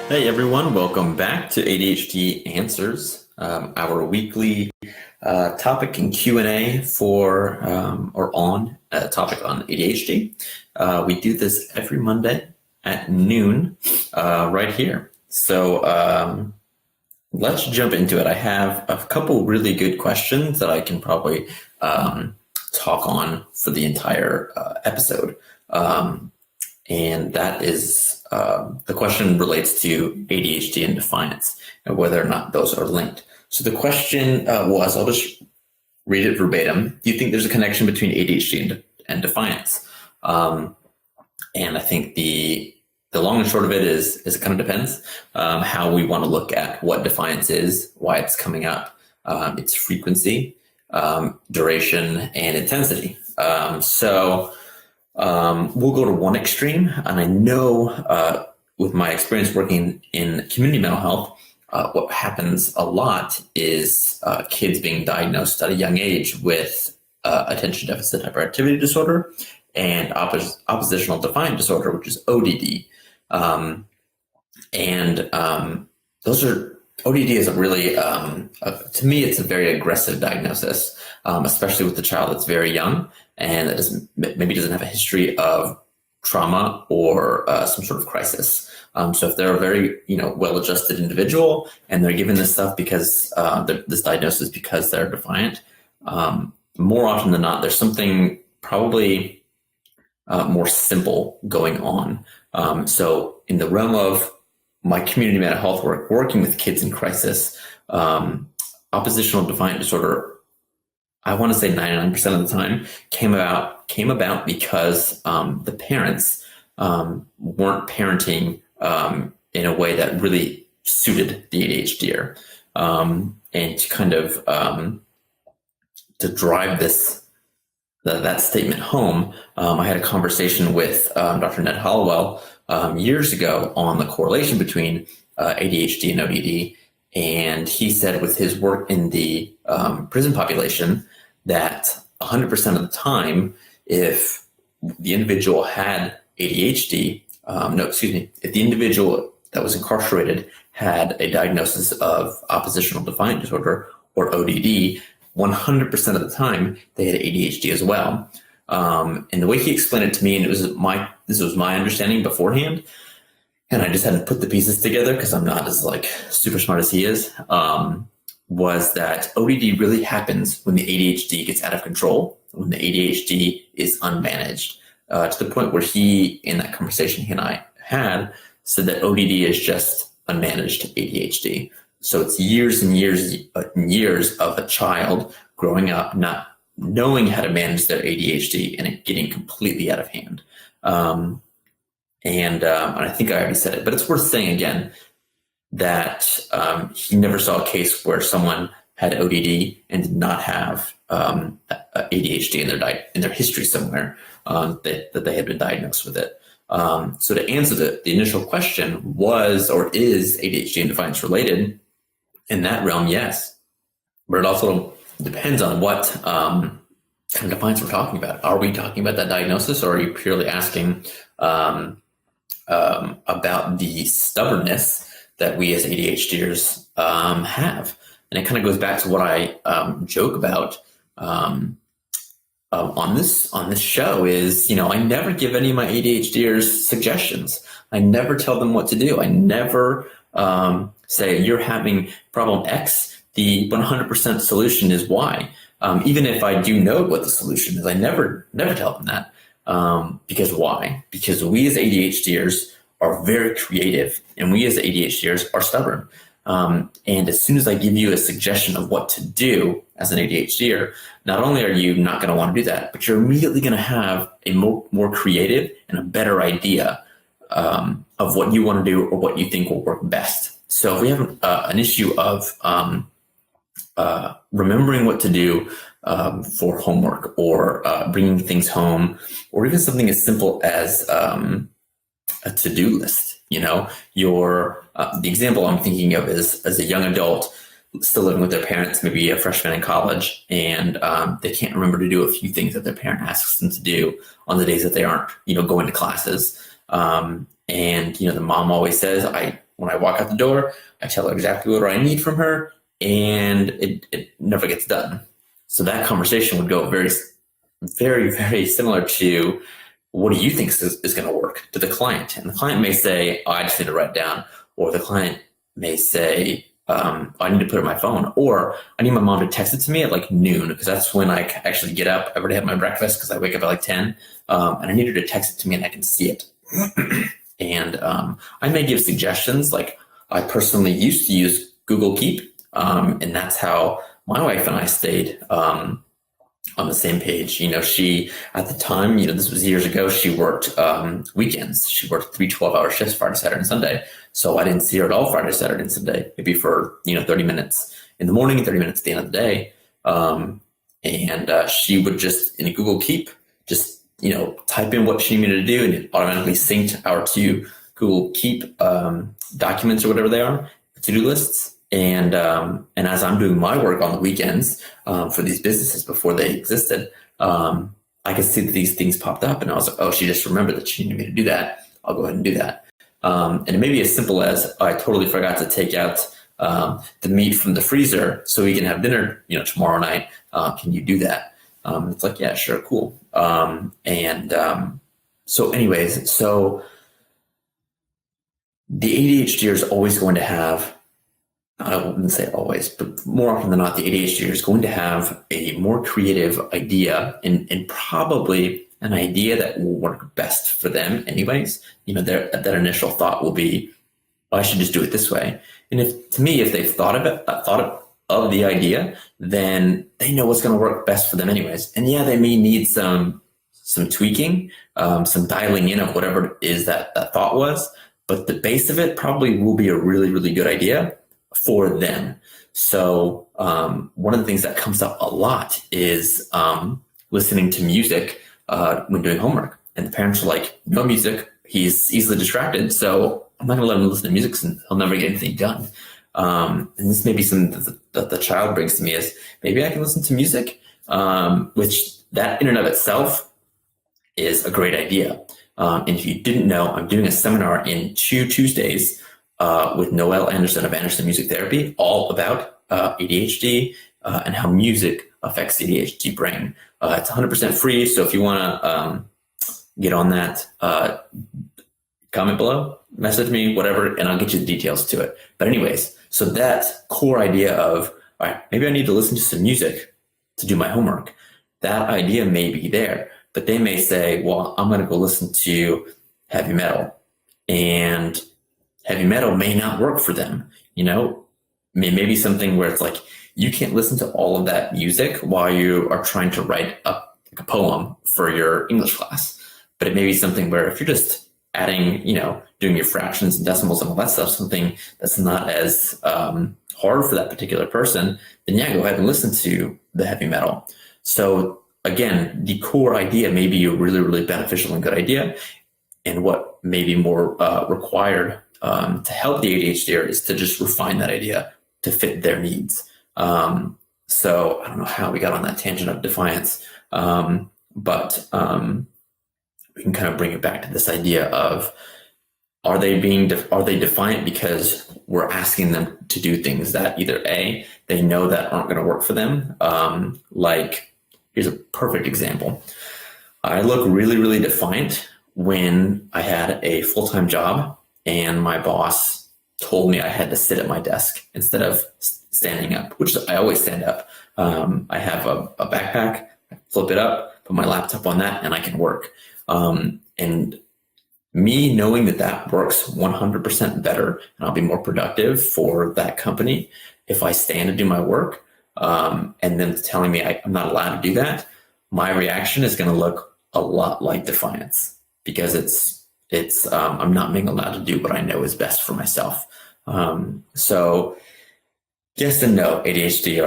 Hey everyone, welcome back to ADHD Answers, our weekly topic and Q&A for or on a topic on ADHD. We do this every Monday at noon right here. So let's jump into it. I have a couple really good questions that I can probably talk on for the entire episode. And that is the question relates to ADHD and defiance and whether or not those are linked. So the question was, I'll just read it verbatim. Do you think there's a connection between ADHD and defiance? And I think the long and short of it is it kind of depends how we want to look at what defiance is, why it's coming up, its frequency, duration, and intensity. We'll go to one extreme, and I know with my experience working in community mental health, what happens a lot is kids being diagnosed at a young age with attention deficit hyperactivity disorder and oppositional defiant disorder, which is ODD. Those are ODD is a really, to me, it's a very aggressive diagnosis, especially with the child that's very young and that maybe doesn't have a history of trauma or some sort of crisis. So if they're a very, well-adjusted individual and they're given this stuff because this diagnosis because they're defiant, more often than not, there's something probably more simple going on. So in the realm of my community mental health work, working with kids in crisis, oppositional defiant disorder, I want to say 99% of the time came about because the parents weren't parenting in a way that really suited the ADHDer, and to kind of to drive that statement home. I had a conversation with Dr. Ned Hollowell years ago on the correlation between ADHD and ODD, and he said with his work in the prison population that 100% of the time, if the individual had ADHD, if the individual that was incarcerated had a diagnosis of oppositional defiant disorder or ODD, 100% of the time they had ADHD as well. And the way he explained it to me, and this was my understanding beforehand, and I just hadn't put the pieces together because I'm not as super smart as he is, was that ODD really happens when the ADHD gets out of control, when the ADHD is unmanaged, to the point where he, in that conversation he and I had, said that ODD is just unmanaged ADHD. So it's years and years and years of a child growing up not knowing how to manage their ADHD and it getting completely out of hand. And I think I already said it, but it's worth saying again that he never saw a case where someone had ODD and did not have ADHD in their history somewhere, that they had been diagnosed with it. So to answer the initial question, was or is ADHD and defiance related? In that realm, yes, but it also depends on what kind of defiance we're talking about. Are we talking about that diagnosis, or are you purely asking about the stubbornness that we as ADHDers have? And it kind of goes back to what I joke about on this show is, I never give any of my ADHDers suggestions. I never tell them what to do. I never say you're having problem X, the 100% solution is Y. Even if I do know what the solution is, I never tell them that. Because why? Because we as ADHDers are very creative, and we as ADHDers are stubborn. And as soon as I give you a suggestion of what to do as an ADHDer, not only are you not going to want to do that, but you're immediately going to have a more creative and a better idea of what you want to do or what you think will work best. So if we have an issue of remembering what to do for homework or bringing things home, or even something as simple as a to-do list, the example I'm thinking of is as a young adult still living with their parents, maybe a freshman in college, and they can't remember to do a few things that their parent asks them to do on the days that they aren't, going to classes. And the mom always says, When I walk out the door, I tell her exactly what I need from her, and it never gets done. So that conversation would go very, very, very similar to, what do you think is going to work, to the client? And the client may say, oh, I just need to write it down. Or the client may say, I need to put it on my phone, or I need my mom to text it to me at like noon, because that's when I actually get up. I've already had my breakfast because I wake up at like 10, and I need her to text it to me and I can see it. And I may give suggestions. Like, I personally used to use Google Keep, and that's how my wife and I stayed on the same page. She, at the time, this was years ago, she worked weekends. She worked 3 12-hour shifts, Friday, Saturday, and Sunday. So I didn't see her at all Friday, Saturday, and Sunday, maybe for, 30 minutes in the morning and 30 minutes at the end of the day. And she would just, in a Google Keep, just, type in what she needed to do, and it automatically synced our 2 Google Keep documents, or whatever they are, to-do lists. And as I'm doing my work on the weekends for these businesses before they existed, I could see that these things popped up, and I was like, oh, she just remembered that she needed me to do that. I'll go ahead and do that. And it may be as simple as, I totally forgot to take out the meat from the freezer so we can have dinner, tomorrow night. Can you do that? It's like, yeah, sure, cool. So anyways, so the ADHDer is always going to have, I wouldn't say always, but more often than not, the ADHDer is going to have a more creative idea, and probably an idea that will work best for them anyways. That initial thought will be, oh, I should just do it this way. And if they've thought of the idea, then they know what's going to work best for them anyways. And yeah, they may need some tweaking, some dialing in of whatever it is that thought was, but the base of it probably will be a really, really good idea for them. So one of the things that comes up a lot is listening to music when doing homework. And the parents are like, no music, he's easily distracted, so I'm not going to let him listen to music and he'll never get anything done. And this may be something that the child brings to me is, maybe I can listen to music, which that in and of itself is a great idea. And if you didn't know, I'm doing a seminar in 2 Tuesdays with Noelle Anderson of Anderson Music Therapy, all about ADHD and how music affects the ADHD brain. It's 100% free, so if you want to get on that, comment below, message me, whatever, and I'll get you the details to it. But anyways, so that core idea of, all right, maybe I need to listen to some music to do my homework. That idea may be there, but they may say, well, I'm going to go listen to heavy metal, and heavy metal may not work for them. Maybe something where it's like, you can't listen to all of that music while you are trying to write a poem for your English class. But it may be something where, if you're just adding, doing your fractions and decimals and all that stuff, something that's not as hard for that particular person, then yeah, go ahead and listen to the heavy metal. So again, the core idea may be a really, really beneficial and good idea. And what may be more required to help the ADHDer is to just refine that idea to fit their needs. So I don't know how we got on that tangent of defiance, but we can kind of bring it back to this idea of, are they defiant because we're asking them to do things that either A, they know that aren't going to work for them. Like, here's a perfect example. I look really, really defiant when I had a full-time job and my boss told me I had to sit at my desk instead of standing up, which I always stand up. I have a backpack, I flip it up, put my laptop on that, and I can work. And me knowing that works 100% better, and I'll be more productive for that company if I stand and do my work, and then telling me I'm not allowed to do that, my reaction is going to look a lot like defiance, because it's I'm not being allowed to do what I know is best for myself. So yes and no, ADHD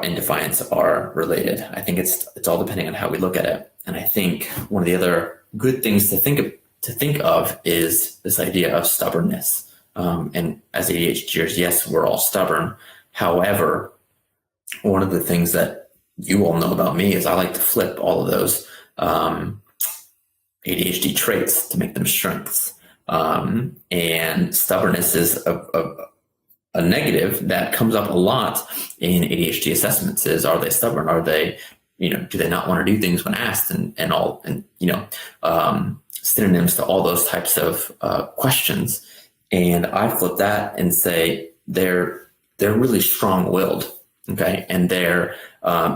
and defiance are related. I think it's all depending on how we look at it. And I think one of the other good things to think of is this idea of stubbornness. And as ADHDers, yes, we're all stubborn. However, one of the things that you all know about me is I like to flip all of those ADHD traits to make them strengths. And stubbornness is a negative that comes up a lot in ADHD assessments. Is, are they stubborn? Are they, do they not want to do things when asked, and all, and synonyms to all those types of questions. And I flip that and say they're really strong-willed, okay, and they're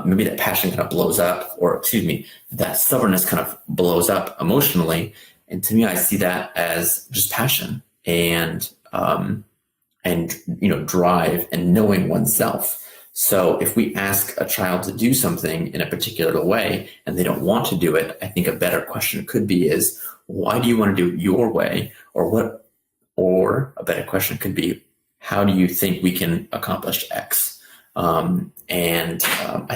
maybe that passion kind of blows up, or excuse me, that stubbornness kind of blows up emotionally. And to me, I see that as just passion and drive and knowing oneself. So if we ask a child to do something in a particular way and they don't want to do it, I think a better question could be is, why do you want to do it your way? Or a better question could be, how do you think we can accomplish X? I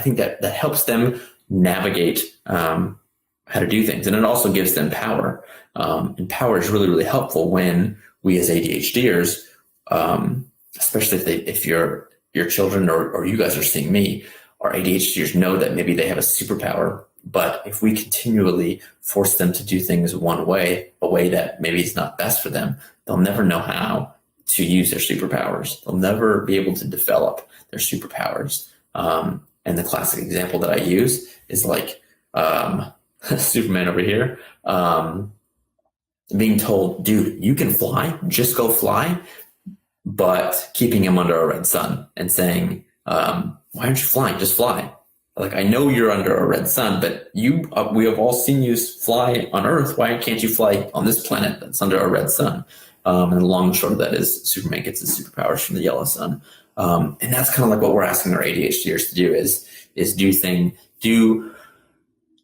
think that helps them navigate how to do things. And it also gives them power. And power is really, really helpful when we as ADHDers, especially if your children or you guys are seeing me, our ADHDers know that maybe they have a superpower, but if we continually force them to do things one way, a way that maybe is not best for them, they'll never know how to use their superpowers. They'll never be able to develop their superpowers. And the classic example that I use is like Superman over here, being told, dude, you can fly, just go fly, but keeping him under a red sun and saying, why aren't you flying? Just fly. Like, I know you're under a red sun, but we have all seen you fly on Earth. Why can't you fly on this planet that's under a red sun? And the long and short of that is Superman gets his superpowers from the yellow sun. And that's kind of like what we're asking our ADHDers to do is do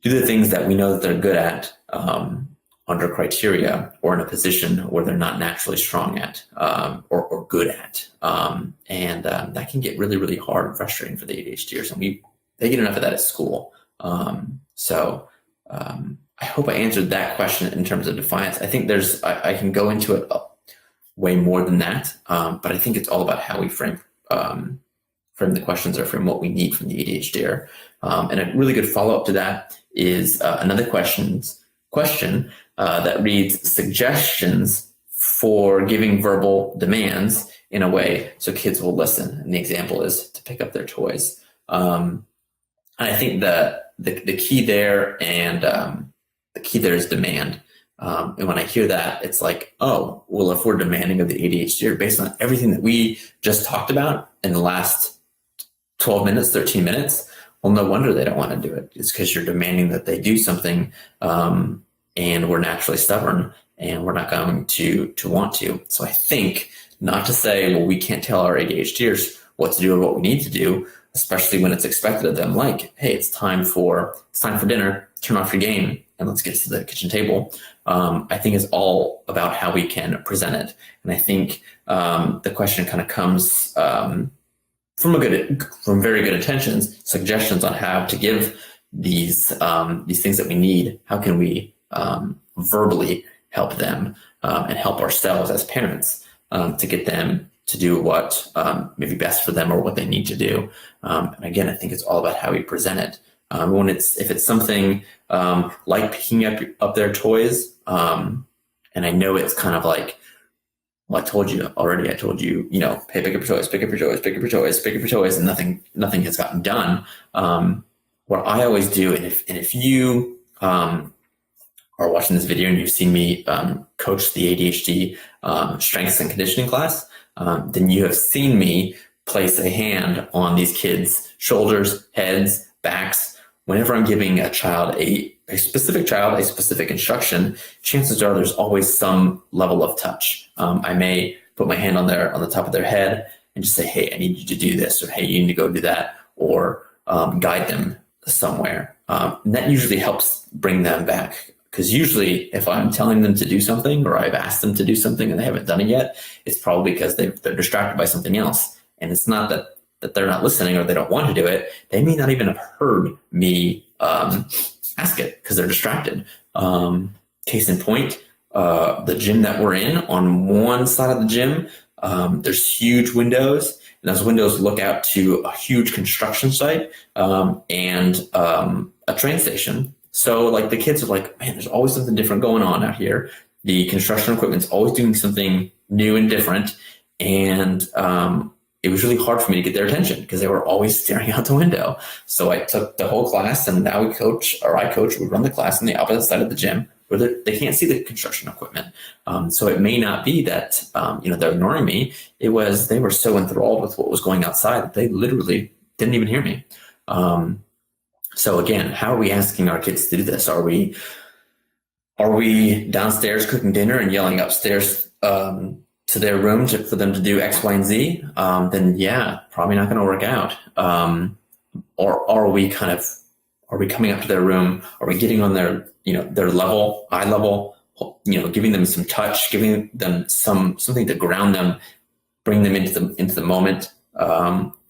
the things that we know that they're good at, under criteria or in a position where they're not naturally strong at, or good at. That can get really, really hard and frustrating for the ADHDers. And they get enough of that at school. I hope I answered that question in terms of defiance. I think I can go into it way more than that. But I think it's all about how we frame the questions or frame what we need from the ADHDer. And a really good follow-up to that is another question that reads, suggestions for giving verbal demands in a way so kids will listen. And the example is to pick up their toys. And I think the key there is demand. And when I hear that, it's like, oh, well, if we're demanding of the ADHD based on everything that we just talked about in the last 12 minutes, 13 minutes, well, no wonder they don't want to do it. It's because you're demanding that they do something, and we're naturally stubborn and we're not going to want to. So I think not to say, well, we can't tell our ADHDers what to do or what we need to do, especially when it's expected of them. Like, hey, it's time for dinner, turn off your game and let's get to the kitchen table. I think it's all about how we can present it. And I think the question kind of comes from very good intentions, suggestions on how to give these things that we need. How can we verbally help them and help ourselves as parents to get them to do what may be best for them or what they need to do. And again, I think it's all about how we present it. If it's something like picking up their toys, and I know it's kind of like, well, I told you, hey, pick up your toys, and nothing has gotten done. What I always do, and if you are watching this video and you've seen me coach the ADHD strengths and conditioning class, then you have seen me place a hand on these kids' shoulders, heads, backs. Whenever I'm giving a specific instruction, chances are there's always some level of touch. I may put my hand on the top of their head and just say, hey, I need you to do this, or hey, you need to go do that, or guide them somewhere. And that usually helps bring them back. Because usually if I'm telling them to do something or I've asked them to do something and they haven't done it yet, it's probably because they're distracted by something else. And it's not that they're not listening or they don't want to do it. They may not even have heard me ask it because they're distracted. Case in point, the gym that we're in, on one side of the gym, there's huge windows. And those windows look out to a huge construction site and a train station. So like the kids are like, man, there's always something different going on out here. the construction equipment's always doing something new and different. And it was really hard for me to get their attention because they were always staring out the window. So I took the whole class, and now I coach, we run the class on the opposite side of the gym where they can't see the construction equipment. So it may not be that, they're ignoring me. It was, they were so enthralled with what was going outside that they literally didn't even hear me. So again, how are we asking our kids to do this? Are we downstairs cooking dinner and yelling upstairs to their room for them to do X, Y, and Z? Then yeah, probably not going to work out. Or are we coming up to their room? Are we getting on their level, eye level? Giving them some touch, giving them something to ground them, bring them into the moment,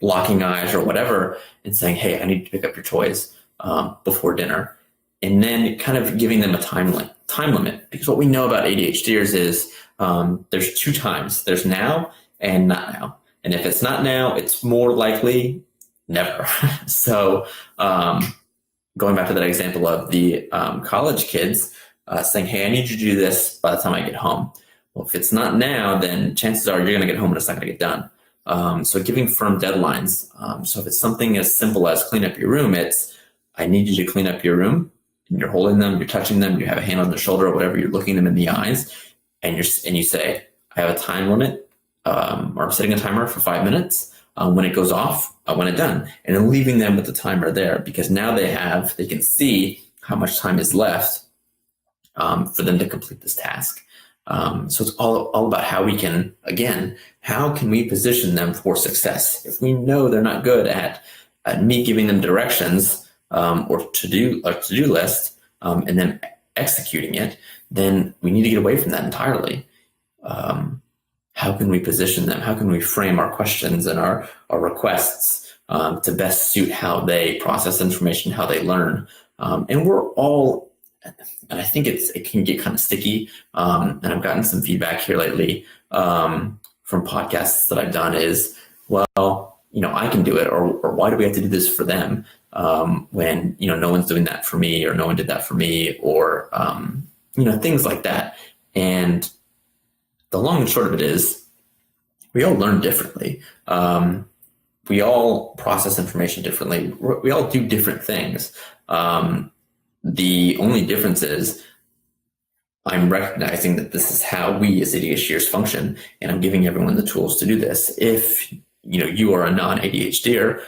locking eyes or whatever, and saying, "Hey, I need to pick up your toys before dinner," and then kind of giving them a time limit. Because what we know about ADHDers is there's two times: there's now and not now. And if it's not now, it's more likely never. So going back to that example of the college kids saying, "Hey, I need you to do this by the time I get home." Well, if it's not now, then chances are you're going to get home and it's not going to get done. So giving firm deadlines. So if it's something as simple as clean up your room, it's, I need you to clean up your room, and you're holding them, you're touching them, you have a hand on their shoulder or whatever, you're looking them in the eyes, and you say, "I have a time limit, or I'm setting a timer for 5 minutes. When it goes off, I want it done." And then leaving them with the timer there, because now they can see how much time is left for them to complete this task. So it's all about how we can, again, how can we position them for success? If we know they're not good at me giving them directions or to-do list and then executing it, then we need to get away from that entirely. How can we position them? How can we frame our questions and our requests to best suit how they process information, how they learn? And we're all, and I think it can get kind of sticky. And I've gotten some feedback here lately from podcasts that I've done is, well, I can do it, or why do we have to do this for them when, no one's doing that for me, or no one did that for me, or, things like that. And the long and short of it is we all learn differently. We all process information differently. We all do different things. The only difference is I'm recognizing that this is how we as ADHDers function, and I'm giving everyone the tools to do this. If you are a non-ADHDer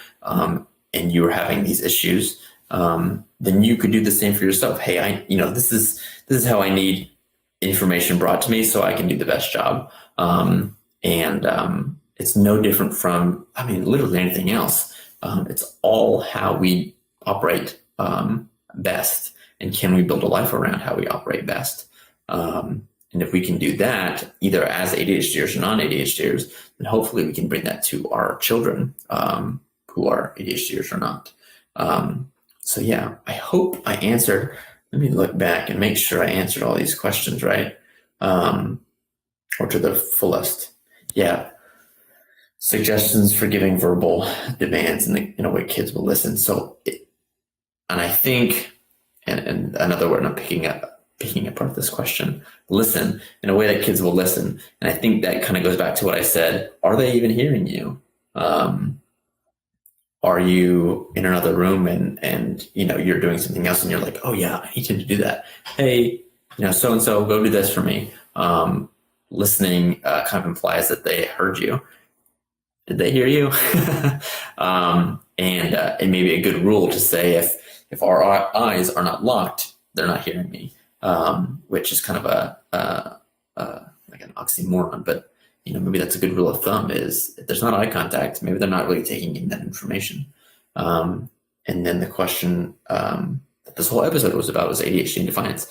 and you are having these issues, then you could do the same for yourself. Hey, this is how I need information brought to me so I can do the best job. And it's no different from, literally anything else. It's all how we operate best, and can we build a life around how we operate best? And if we can do that, either as ADHDers or non-ADHDers, then hopefully we can bring that to our children who are ADHDers or not. So yeah, I hope I answered. Let me look back and make sure I answered all these questions right, or to the fullest. Yeah. Suggestions for giving verbal demands in a way kids will listen. So, and I think, and another word I'm picking apart this question, listen in a way that kids will listen. And I think that kind of goes back to what I said. Are they even hearing you? Are you in another room and you're doing something else and you're like, "Oh yeah, I need him to do that. Hey, so-and-so, go do this for me." Listening kind of implies that they heard you. Did they hear you? And it may be a good rule to say if our eyes are not locked, they're not hearing me, which is kind of like an oxymoron. But maybe that's a good rule of thumb: is if there's not eye contact, maybe they're not really taking in that information. And then the question that this whole episode was about was ADHD and Defiance.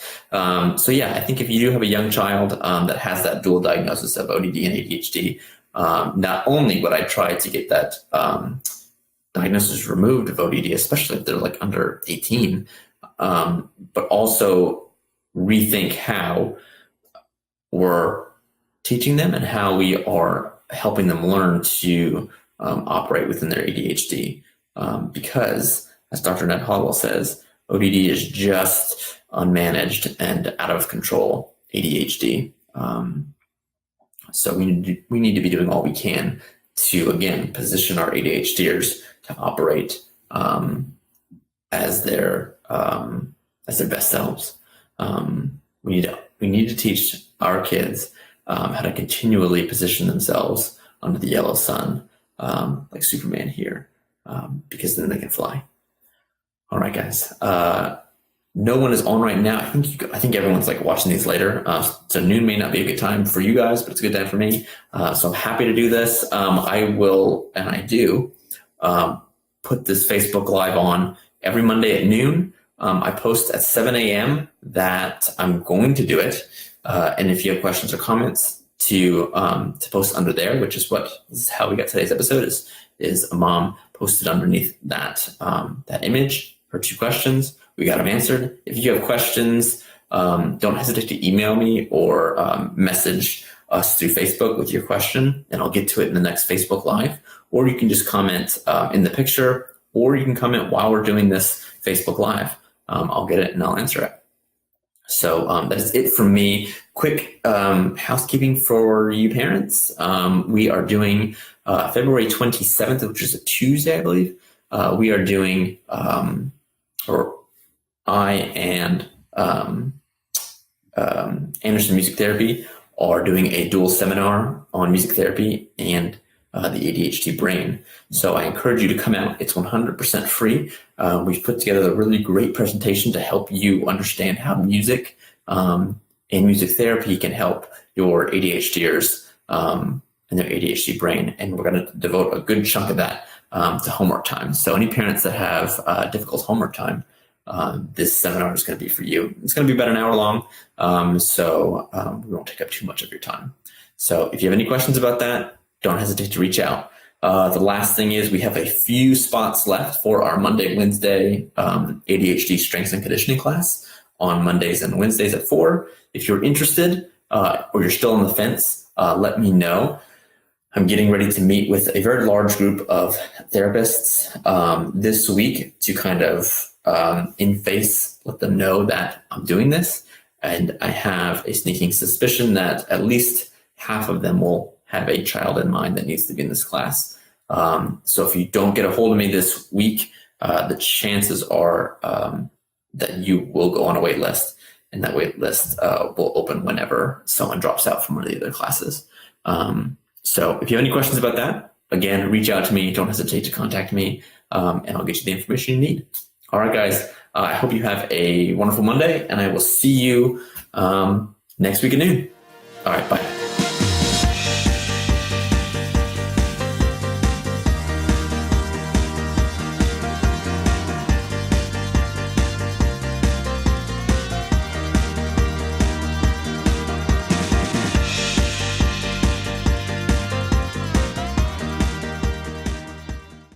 So yeah, I think if you do have a young child that has that dual diagnosis of ODD and ADHD, not only would I try to get that diagnosis removed of ODD, especially if they're like under 18, but also rethink how we're teaching them and how we are helping them learn to operate within their ADHD. Because, as Dr. Ned Hallwell says, ODD is just unmanaged and out of control. ADHD. So we need to be doing all we can to, again, position our ADHDers to operate as their best selves. We need to teach our kids how to continually position themselves under the yellow sun, like Superman here, because then they can fly. All right, guys. No one is on right now. I think everyone's like watching these later. So noon may not be a good time for you guys, but it's a good time for me. So I'm happy to do this. I will, and I do, put this Facebook Live on every Monday at noon. I post at 7 a.m. that I'm going to do it. And if you have questions or comments to post under there, which is how we got today's episode, is a mom posted underneath that image, her 2 questions. We got them answered. If you have questions, don't hesitate to email me or message us through Facebook with your question, and I'll get to it in the next Facebook Live. Or you can just comment in the picture, or you can comment while we're doing this Facebook Live. I'll get it and I'll answer it. So that is it from me. Quick housekeeping for you parents. We are doing February 27th, which is a Tuesday, I believe. We are doing, I and Anderson Music Therapy are doing a dual seminar on music therapy and the ADHD brain. So I encourage you to come out. It's 100% free. We've put together a really great presentation to help you understand how music and music therapy can help your ADHDers and their ADHD brain. And we're going to devote a good chunk of that to homework time. So any parents that have difficult homework time, this seminar is going to be for you. It's going to be about an hour long, so we won't take up too much of your time. So if you have any questions about that, don't hesitate to reach out. The last thing is we have a few spots left for our Monday, Wednesday ADHD strengths and conditioning class on Mondays and Wednesdays at 4. If you're interested or you're still on the fence, let me know. I'm getting ready to meet with a very large group of therapists this week to kind of in face let them know that I'm doing this. And I have a sneaking suspicion that at least half of them will have a child in mind that needs to be in this class. So if you don't get a hold of me this week, the chances are that you will go on a wait list, and that wait list will open whenever someone drops out from one of the other classes. So if you have any questions about that, again, reach out to me. Don't hesitate to contact me, and I'll get you the information you need. All right, guys, I hope you have a wonderful Monday, and I will see you next week at noon. All right, bye.